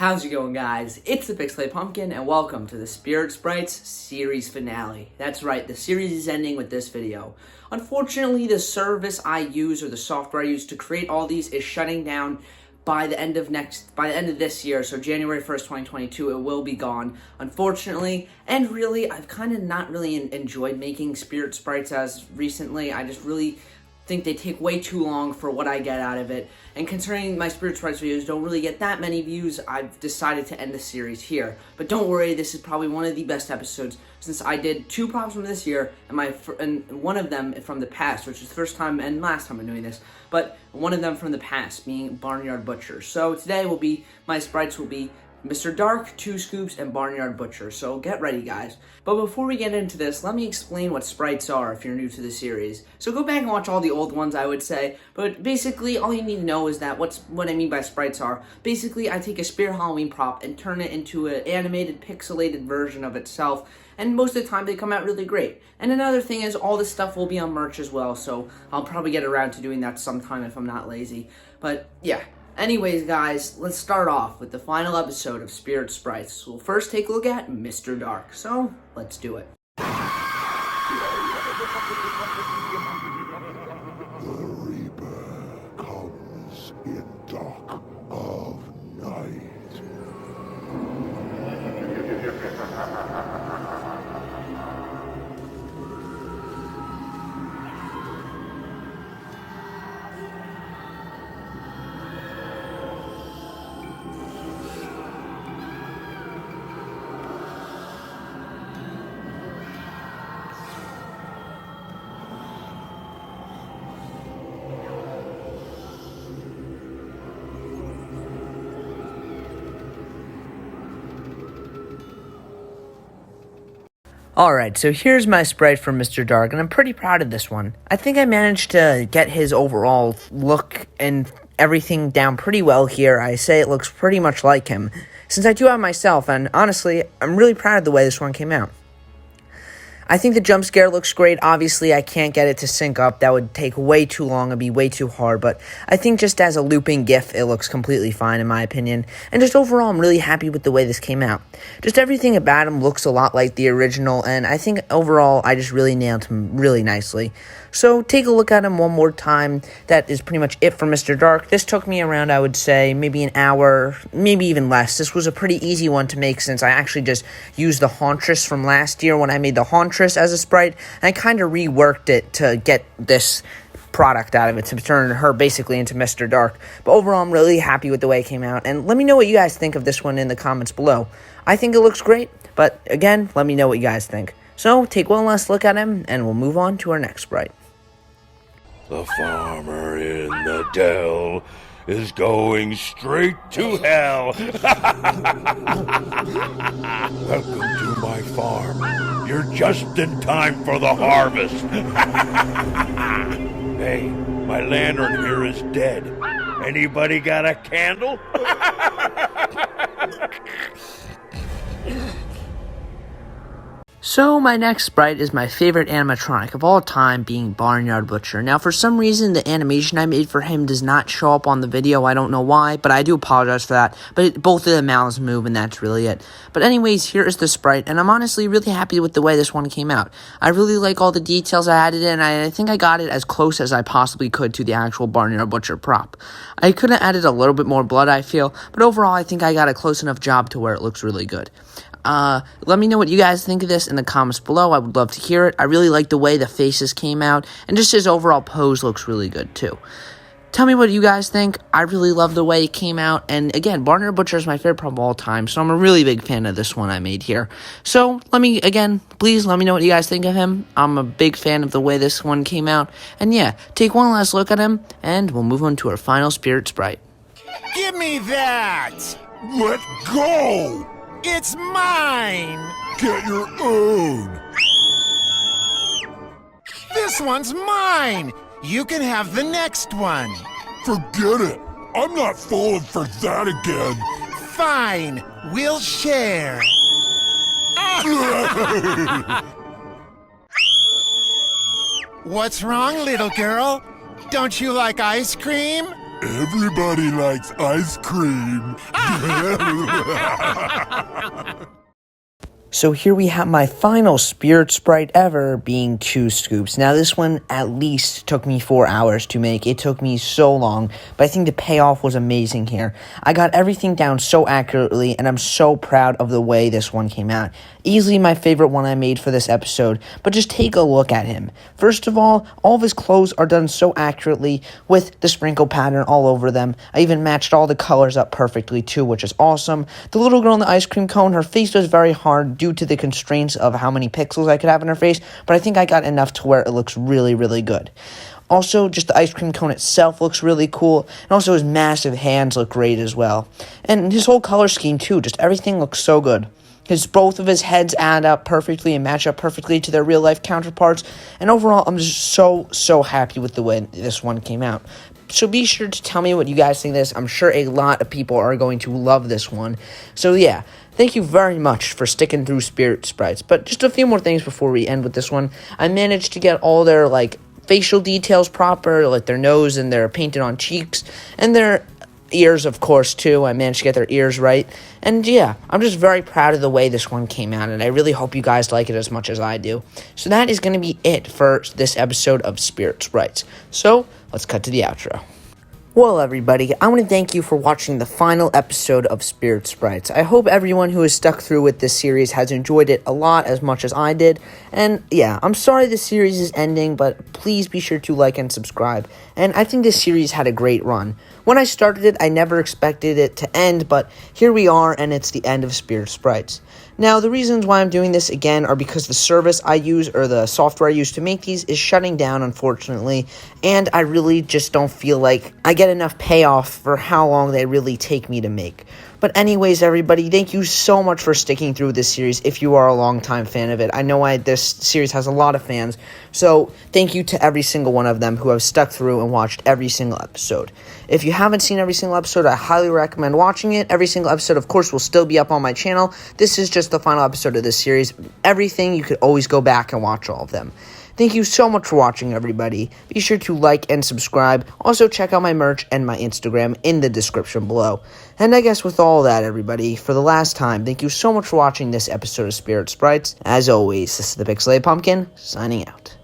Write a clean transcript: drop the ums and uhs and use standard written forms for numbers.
How's it going, guys? It's the Pixelate Pumpkin, and welcome to the Sprites series finale. That's right, the series is ending with this video. Unfortunately, the service I use, or the software I use to create all these, is shutting down by the end of this year, so January 1st, 2022, it will be gone, unfortunately. And really, I've kind of not really enjoyed making Sprites as recently. I just really think they take way too long for what I get out of it. And considering my Sprites videos don't really get that many views, I've decided to end the series here. But don't worry, this is probably one of the best episodes since I did 2 props from this year and one of them from the past, which is the first time and last time I'm doing this. But one of them from the past being Barnyard Butcher. So today my Sprites will be Mr. Dark, 2 Scoops, and Barnyard Butcher, so get ready, guys. But before we get into this, let me explain what Sprites are if you're new to the series. So go back and watch all the old ones, I would say, but basically all you need to know is that what I mean by Sprites are. Basically, I take a Spirit Halloween prop and turn it into an animated, pixelated version of itself, and most of the time they come out really great. And another thing is, all this stuff will be on merch as well, so I'll probably get around to doing that sometime if I'm not lazy. But yeah. Anyways, guys, let's start off with the final episode of Sprites. We'll first take a look at Mr. Dark, so let's do it. The Reaper comes in dark of night. Alright, so here's my sprite for Mr. Dark, and I'm pretty proud of this one. I think I managed to get his overall look and everything down pretty well here. I say it looks pretty much like him, since I do have myself, and honestly, I'm really proud of the way this one came out. I think the jump scare looks great. Obviously, I can't get it to sync up. That would take way too long. It'd be way too hard. But I think just as a looping GIF, it looks completely fine in my opinion. And just overall, I'm really happy with the way this came out. Just everything about him looks a lot like the original. And I think overall, I just really nailed him really nicely. So take a look at him one more time. That is pretty much it for Mr. Dark. This took me around, I would say, maybe an hour, maybe even less. This was a pretty easy one to make since I actually just used the Hauntress from last year when I made the Hauntress as a sprite. And I kind of reworked it to get this product out of it, to turn her basically into Mr. Dark. But overall, I'm really happy with the way it came out. And let me know what you guys think of this one in the comments below. I think it looks great, but again, let me know what you guys think. So take one last look at him, and we'll move on to our next sprite. The farmer in the dell is going straight to hell. Welcome to my farm. You're just in time for the harvest. Hey, my lantern here is dead. Anybody got a candle? So my next sprite is my favorite animatronic of all time, being Barnyard Butcher. Now, for some reason, the animation I made for him does not show up on the video. I don't know why, but I do apologize for that. But both of the mouths move, and that's really it. But anyways, here is the sprite, and I'm honestly really happy with the way this one came out. I really like all the details I added in, and I think I got it as close as I possibly could to the actual Barnyard Butcher prop. I could have added a little bit more blood, I feel, but overall, I think I got a close enough job to where it looks really good. Let me know what you guys think of this in the comments below. I would love to hear it. I really like the way the faces came out, and just his overall pose looks really good too. Tell me what you guys think. I really love the way it came out, and again, Barnyard Butcher is my favorite prop of all time, so I'm a really big fan of this one I made here. So, please let me know what you guys think of him. I'm a big fan of the way this one came out, and yeah, take one last look at him, and we'll move on to our final spirit sprite. Give me that! Let go! It's mine! Get your own! This one's mine! You can have the next one! Forget it! I'm not falling for that again! Fine! We'll share! What's wrong, little girl? Don't you like ice cream? Everybody likes ice cream. So here we have my final spirit sprite ever, being 2 scoops. Now this one at least took me 4 hours to make. It took me so long, but I think the payoff was amazing here. I got everything down so accurately, and I'm so proud of the way this one came out. Easily my favorite one I made for this episode, but just take a look at him. First of all of his clothes are done so accurately with the sprinkle pattern all over them. I even matched all the colors up perfectly too, which is awesome. The little girl in the ice cream cone, her face was very hard due to the constraints of how many pixels I could have in her face, but I think I got enough to where it looks really, really good. Also, just the ice cream cone itself looks really cool, and also his massive hands look great as well. And his whole color scheme too, just everything looks so good. Both of his heads add up perfectly and match up perfectly to their real-life counterparts, and overall, I'm just so happy with the way this one came out. So be sure to tell me what you guys think of this. I'm sure a lot of people are going to love this one. So yeah, thank you very much for sticking through Spirit Sprites. But just a few more things before we end with this one. I managed to get all their, facial details proper, like their nose and their painted on cheeks, and their ears, of course, too. I managed to get their ears right. And yeah, I'm just very proud of the way this one came out, and I really hope you guys like it as much as I do. So that is going to be it for this episode of Spirit Sprites. So let's cut to the outro. Well, everybody, I want to thank you for watching the final episode of Spirit Sprites. I hope everyone who has stuck through with this series has enjoyed it a lot as much as I did. And yeah, I'm sorry this series is ending, but please be sure to like and subscribe. And I think this series had a great run. When I started it, I never expected it to end, but here we are, and it's the end of Spirit Sprites. Now, the reasons why I'm doing this again are because the service I use, or the software I use to make these, is shutting down, unfortunately, and I really just don't feel like I get enough payoff for how long they really take me to make. But anyways, everybody, thank you so much for sticking through this series if you are a longtime fan of it. I know this series has a lot of fans, so thank you to every single one of them who have stuck through and watched every single episode. If you haven't seen every single episode, I highly recommend watching it. Every single episode, of course, will still be up on my channel. This is just the final episode of this series. Everything, you could always go back and watch all of them. Thank you so much for watching, everybody. Be sure to like and subscribe. Also, check out my merch and my Instagram in the description below. And I guess with all that, everybody, for the last time, thank you so much for watching this episode of Spirit Sprites. As always, this is the Pixelated Pumpkin, signing out.